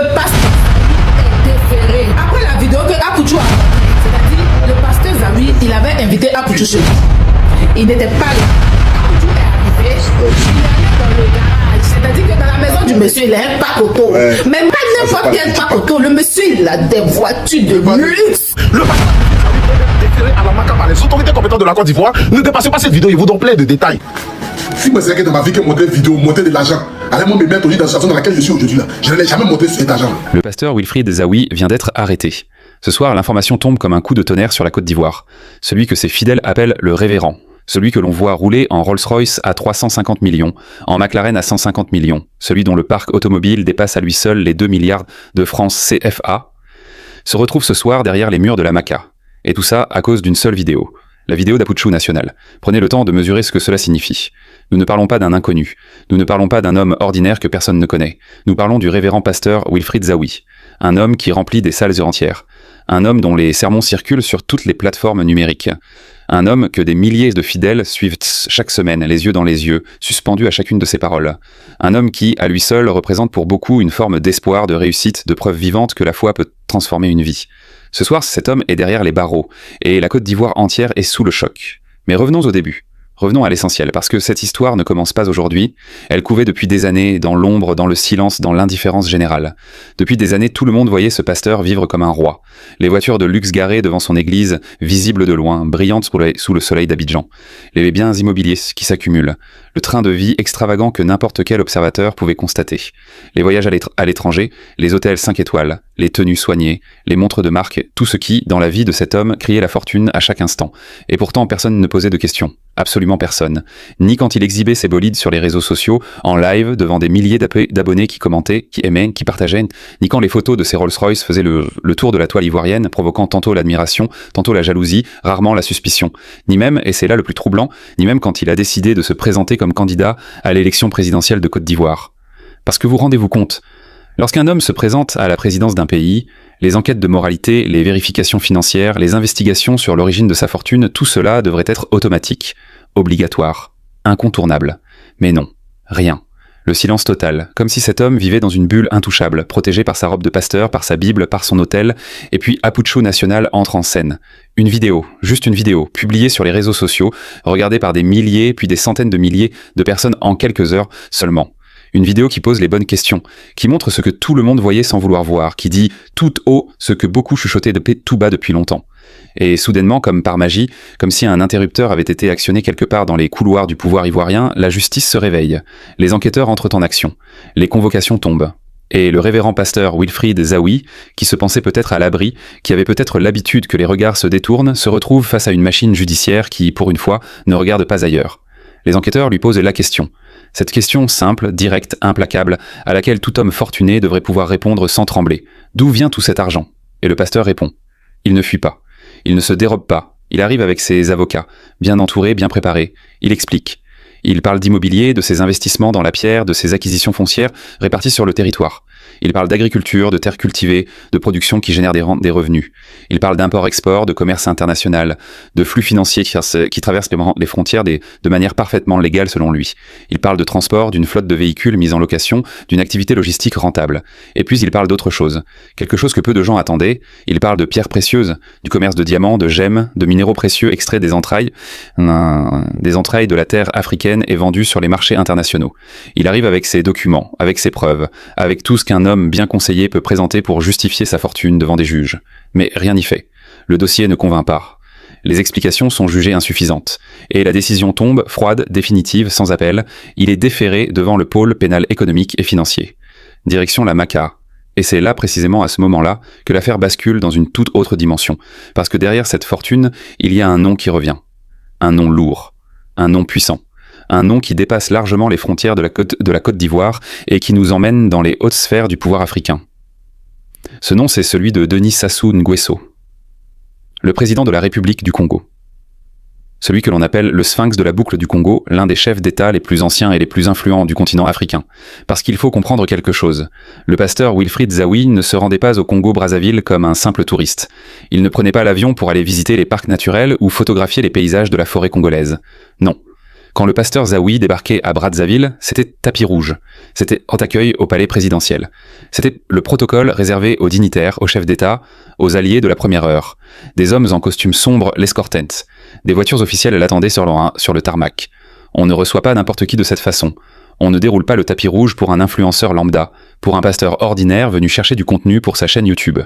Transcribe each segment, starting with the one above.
Le pasteur est déféré. Après la vidéo que Apouchou a montrée, c'est-à-dire le pasteur Zawi, il avait invité Apouchou chez lui. Il n'était pas là. Apouchou est arrivé, il allait dans le garage. C'est-à-dire que dans la maison du monsieur, il a un pack auto. Ouais. Mais pas n'importe quel pack auto. Le monsieur, il a des voitures de luxe. Le pasteur déféré à la MACA par les autorités compétentes de la Côte d'Ivoire. Ne dépassez pas cette vidéo, il vous donne plein de détails. Si moi c'est que dans ma vie que monter une vidéo, monter de l'argent, allez-moi me mettre au lit dans la situation dans laquelle je suis aujourd'hui là. Je n'ai jamais monté cet argent. Le pasteur Wilfried Zawi vient d'être arrêté. Ce soir, l'information tombe comme un coup de tonnerre sur la Côte d'Ivoire. Celui que ses fidèles appellent le révérend. Celui que l'on voit rouler en Rolls-Royce à 350 millions, en McLaren à 150 millions. Celui dont le parc automobile dépasse à lui seul les 2 milliards de francs CFA, se retrouve ce soir derrière les murs de la MACA. Et tout ça à cause d'une seule vidéo. La vidéo d'Apouchou National. Prenez le temps de mesurer ce que cela signifie. Nous ne parlons pas d'un inconnu. Nous ne parlons pas d'un homme ordinaire que personne ne connaît. Nous parlons du révérend pasteur Wilfried Zawi. Un homme qui remplit des salles entières. Un homme dont les sermons circulent sur toutes les plateformes numériques. Un homme que des milliers de fidèles suivent chaque semaine, les yeux dans les yeux, suspendu à chacune de ses paroles. Un homme qui, à lui seul, représente pour beaucoup une forme d'espoir, de réussite, de preuve vivante que la foi peut transformer une vie. Ce soir, cet homme est derrière les barreaux, et la Côte d'Ivoire entière est sous le choc. Mais revenons au début. Revenons à l'essentiel, parce que cette histoire ne commence pas aujourd'hui. Elle couvait depuis des années, dans l'ombre, dans le silence, dans l'indifférence générale. Depuis des années, tout le monde voyait ce pasteur vivre comme un roi. Les voitures de luxe garées devant son église, visibles de loin, brillantes sous le soleil d'Abidjan. Les biens immobiliers qui s'accumulent. Le train de vie extravagant que n'importe quel observateur pouvait constater. Les voyages à l'étranger, les hôtels 5 étoiles, les tenues soignées, les montres de marque, tout ce qui, dans la vie de cet homme, criait la fortune à chaque instant. Et pourtant, personne ne posait de questions. Absolument personne. Ni quand il exhibait ses bolides sur les réseaux sociaux, en live, devant des milliers d'abonnés qui commentaient, qui aimaient, qui partageaient, ni quand les photos de ses Rolls-Royce faisaient le tour de la toile ivoirienne, provoquant tantôt l'admiration, tantôt la jalousie, rarement la suspicion. Ni même, et c'est là le plus troublant, ni même quand il a décidé de se présenter comme candidat à l'élection présidentielle de Côte d'Ivoire. Parce que vous rendez-vous compte, lorsqu'un homme se présente à la présidence d'un pays, les enquêtes de moralité, les vérifications financières, les investigations sur l'origine de sa fortune, tout cela devrait être automatique, obligatoire, incontournable. Mais non, rien. Le silence total, comme si cet homme vivait dans une bulle intouchable, protégé par sa robe de pasteur, par sa Bible, par son autel, et puis Apouchou National entre en scène. Une vidéo, juste une vidéo, publiée sur les réseaux sociaux, regardée par des milliers, puis des centaines de milliers de personnes en quelques heures seulement. Une vidéo qui pose les bonnes questions, qui montre ce que tout le monde voyait sans vouloir voir, qui dit tout haut ce que beaucoup chuchotaient tout bas depuis longtemps. Et soudainement, comme par magie, comme si un interrupteur avait été actionné quelque part dans les couloirs du pouvoir ivoirien, la justice se réveille. Les enquêteurs entrent en action. Les convocations tombent. Et le révérend pasteur Wilfried Zawi, qui se pensait peut-être à l'abri, qui avait peut-être l'habitude que les regards se détournent, se retrouve face à une machine judiciaire qui, pour une fois, ne regarde pas ailleurs. Les enquêteurs lui posent la question. Cette question simple, directe, implacable, à laquelle tout homme fortuné devrait pouvoir répondre sans trembler. D'où vient tout cet argent ? Et le pasteur répond. Il ne fuit pas. Il ne se dérobe pas. Il arrive avec ses avocats, bien entourés, bien préparés. Il explique. Il parle d'immobilier, de ses investissements dans la pierre, de ses acquisitions foncières réparties sur le territoire. Il parle d'agriculture, de terres cultivées, de production qui génère des revenus. Il parle d'import-export, de commerce international, de flux financiers qui traversent les frontières de manière parfaitement légale selon lui. Il parle de transport, d'une flotte de véhicules mis en location, d'une activité logistique rentable. Et puis il parle d'autre chose. Quelque chose que peu de gens attendaient. Il parle de pierres précieuses, du commerce de diamants, de gemmes, de minéraux précieux extraits des entrailles de la terre africaine et vendus sur les marchés internationaux. Il arrive avec ses documents, avec ses preuves, avec tout ce qu'un homme bien conseillé peut présenter pour justifier sa fortune devant des juges. Mais rien n'y fait. Le dossier ne convainc pas. Les explications sont jugées insuffisantes. Et la décision tombe, froide, définitive, sans appel. Il est déféré devant le pôle pénal économique et financier. Direction la MACA. Et c'est là, précisément à ce moment-là, que l'affaire bascule dans une toute autre dimension. Parce que derrière cette fortune, il y a un nom qui revient. Un nom lourd. Un nom puissant. Un nom qui dépasse largement les frontières de la Côte d'Ivoire et qui nous emmène dans les hautes sphères du pouvoir africain. Ce nom, c'est celui de Denis Sassou Nguesso, le président de la République du Congo. Celui que l'on appelle le sphinx de la boucle du Congo, l'un des chefs d'État les plus anciens et les plus influents du continent africain. Parce qu'il faut comprendre quelque chose. Le pasteur Wilfried Zawi ne se rendait pas au Congo-Brazzaville comme un simple touriste. Il ne prenait pas l'avion pour aller visiter les parcs naturels ou photographier les paysages de la forêt congolaise. Non. Quand le pasteur Zawi débarquait à Brazzaville, c'était tapis rouge. C'était haut accueil au palais présidentiel. C'était le protocole réservé aux dignitaires, aux chefs d'État, aux alliés de la première heure. Des hommes en costume sombre l'escortaient. Des voitures officielles l'attendaient sur le tarmac. On ne reçoit pas n'importe qui de cette façon. On ne déroule pas le tapis rouge pour un influenceur lambda, pour un pasteur ordinaire venu chercher du contenu pour sa chaîne YouTube.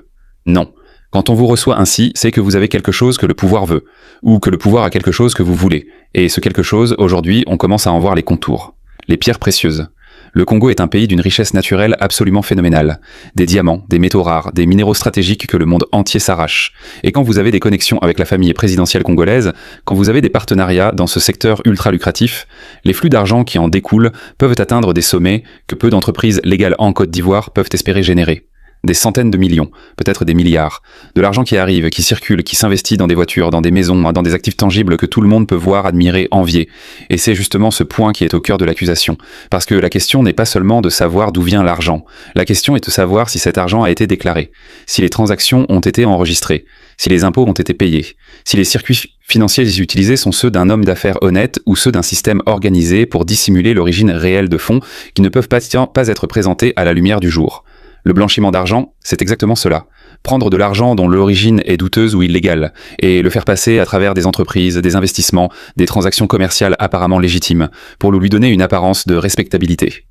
Non. Quand on vous reçoit ainsi, c'est que vous avez quelque chose que le pouvoir veut, ou que le pouvoir a quelque chose que vous voulez. Et ce quelque chose, aujourd'hui, on commence à en voir les contours. Les pierres précieuses. Le Congo est un pays d'une richesse naturelle absolument phénoménale. Des diamants, des métaux rares, des minéraux stratégiques que le monde entier s'arrache. Et quand vous avez des connexions avec la famille présidentielle congolaise, quand vous avez des partenariats dans ce secteur ultra lucratif, les flux d'argent qui en découlent peuvent atteindre des sommets que peu d'entreprises légales en Côte d'Ivoire peuvent espérer générer. Des centaines de millions, peut-être des milliards. De l'argent qui arrive, qui circule, qui s'investit dans des voitures, dans des maisons, dans des actifs tangibles que tout le monde peut voir, admirer, envier. Et c'est justement ce point qui est au cœur de l'accusation. Parce que la question n'est pas seulement de savoir d'où vient l'argent. La question est de savoir si cet argent a été déclaré, si les transactions ont été enregistrées, si les impôts ont été payés, si les circuits financiers utilisés sont ceux d'un homme d'affaires honnête ou ceux d'un système organisé pour dissimuler l'origine réelle de fonds qui ne peuvent pas être présentés à la lumière du jour. Le blanchiment d'argent, c'est exactement cela. Prendre de l'argent dont l'origine est douteuse ou illégale, et le faire passer à travers des entreprises, des investissements, des transactions commerciales apparemment légitimes, pour lui donner une apparence de respectabilité.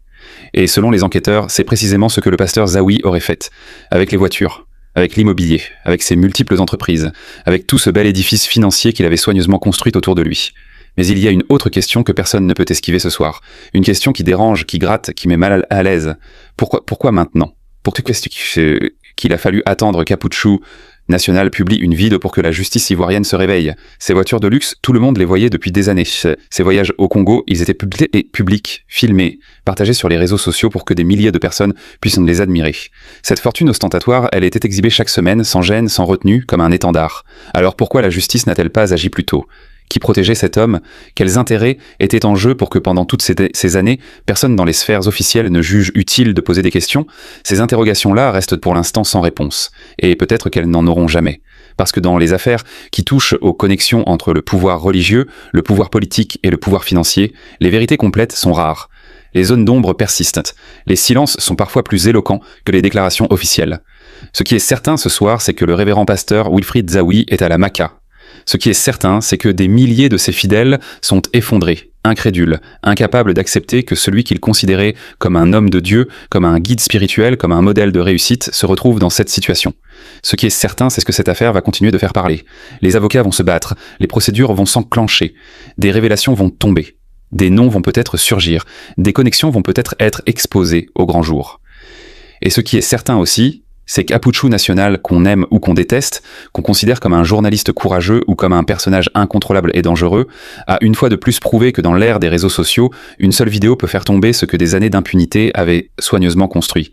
Et selon les enquêteurs, c'est précisément ce que le pasteur Zawi aurait fait, avec les voitures, avec l'immobilier, avec ses multiples entreprises, avec tout ce bel édifice financier qu'il avait soigneusement construit autour de lui. Mais il y a une autre question que personne ne peut esquiver ce soir. Une question qui dérange, qui gratte, qui met mal à l'aise. Pourquoi maintenant ? Pourquoi est-ce qu'il a fallu attendre qu'Aputchou National publie une vidéo pour que la justice ivoirienne se réveille? Ces voitures de luxe, tout le monde les voyait depuis des années. Ces voyages au Congo, ils étaient publics, filmés, partagés sur les réseaux sociaux pour que des milliers de personnes puissent les admirer. Cette fortune ostentatoire, elle était exhibée chaque semaine, sans gêne, sans retenue, comme un étendard. Alors pourquoi la justice n'a-t-elle pas agi plus tôt ? Qui protégeait cet homme? Quels intérêts étaient en jeu pour que pendant toutes ces années, personne dans les sphères officielles ne juge utile de poser des questions? Ces interrogations-là restent pour l'instant sans réponse. Et peut-être qu'elles n'en auront jamais. Parce que dans les affaires qui touchent aux connexions entre le pouvoir religieux, le pouvoir politique et le pouvoir financier, les vérités complètes sont rares. Les zones d'ombre persistent. Les silences sont parfois plus éloquents que les déclarations officielles. Ce qui est certain ce soir, c'est que le révérend pasteur Wilfried Zawi est à la Maka. Ce qui est certain, c'est que des milliers de ses fidèles sont effondrés, incrédules, incapables d'accepter que celui qu'ils considéraient comme un homme de Dieu, comme un guide spirituel, comme un modèle de réussite, se retrouve dans cette situation. Ce qui est certain, c'est que cette affaire va continuer de faire parler. Les avocats vont se battre, les procédures vont s'enclencher, des révélations vont tomber, des noms vont peut-être surgir, des connexions vont peut-être être exposées au grand jour. Et ce qui est certain aussi, c'est qu'Aputchou National, qu'on aime ou qu'on déteste, qu'on considère comme un journaliste courageux ou comme un personnage incontrôlable et dangereux, a une fois de plus prouvé que dans l'ère des réseaux sociaux, une seule vidéo peut faire tomber ce que des années d'impunité avaient soigneusement construit.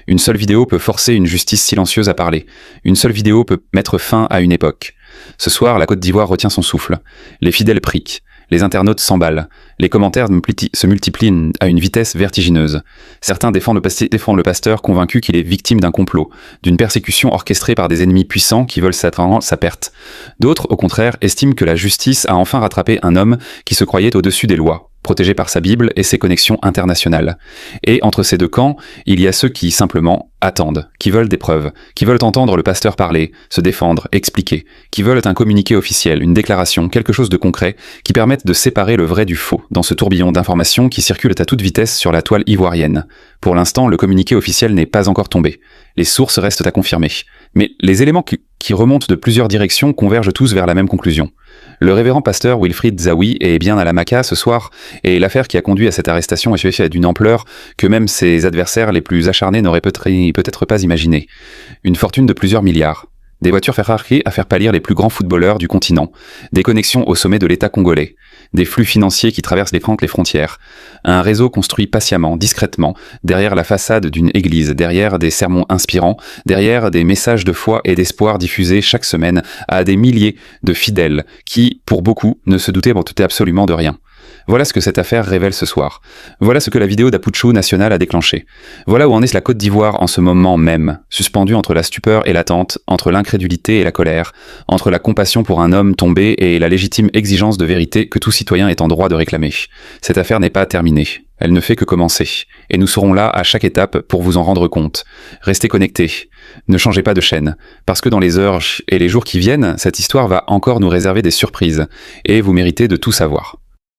Une seule vidéo peut forcer une justice silencieuse à parler. Une seule vidéo peut mettre fin à une époque. Ce soir, la Côte d'Ivoire retient son souffle. Les fidèles prient. Les internautes s'emballent. Les commentaires se multiplient à une vitesse vertigineuse. Certains défendent le pasteur convaincu qu'il est victime d'un complot, d'une persécution orchestrée par des ennemis puissants qui veulent sa perte. D'autres, au contraire, estiment que la justice a enfin rattrapé un homme qui se croyait au-dessus des lois, protégé par sa Bible et ses connexions internationales. Et entre ces deux camps, il y a ceux qui simplement attendent, qui veulent des preuves, qui veulent entendre le pasteur parler, se défendre, expliquer, qui veulent un communiqué officiel, une déclaration, quelque chose de concret, qui permette de séparer le vrai du faux dans ce tourbillon d'informations qui circulent à toute vitesse sur la toile ivoirienne. Pour l'instant, le communiqué officiel n'est pas encore tombé. Les sources restent à confirmer. Mais les éléments qui remontent de plusieurs directions convergent tous vers la même conclusion. Le révérend pasteur Wilfried Zawi est bien à la Maka ce soir, et l'affaire qui a conduit à cette arrestation est d'une ampleur que même ses adversaires les plus acharnés n'auraient peut-être pas imaginé. Une fortune de plusieurs milliards. Des voitures Ferrari à faire pâlir les plus grands footballeurs du continent, des connexions au sommet de l'État congolais, des flux financiers qui traversent les frontières, un réseau construit patiemment, discrètement, derrière la façade d'une église, derrière des sermons inspirants, derrière des messages de foi et d'espoir diffusés chaque semaine à des milliers de fidèles qui, pour beaucoup, ne se doutaient absolument de rien. Voilà ce que cette affaire révèle ce soir. Voilà ce que la vidéo d'Aputchou National a déclenché. Voilà où en est la Côte d'Ivoire en ce moment même, suspendue entre la stupeur et l'attente, entre l'incrédulité et la colère, entre la compassion pour un homme tombé et la légitime exigence de vérité que tout citoyen est en droit de réclamer. Cette affaire n'est pas terminée. Elle ne fait que commencer. Et nous serons là à chaque étape pour vous en rendre compte. Restez connectés. Ne changez pas de chaîne. Parce que dans les heures et les jours qui viennent, cette histoire va encore nous réserver des surprises. Et vous méritez de tout savoir.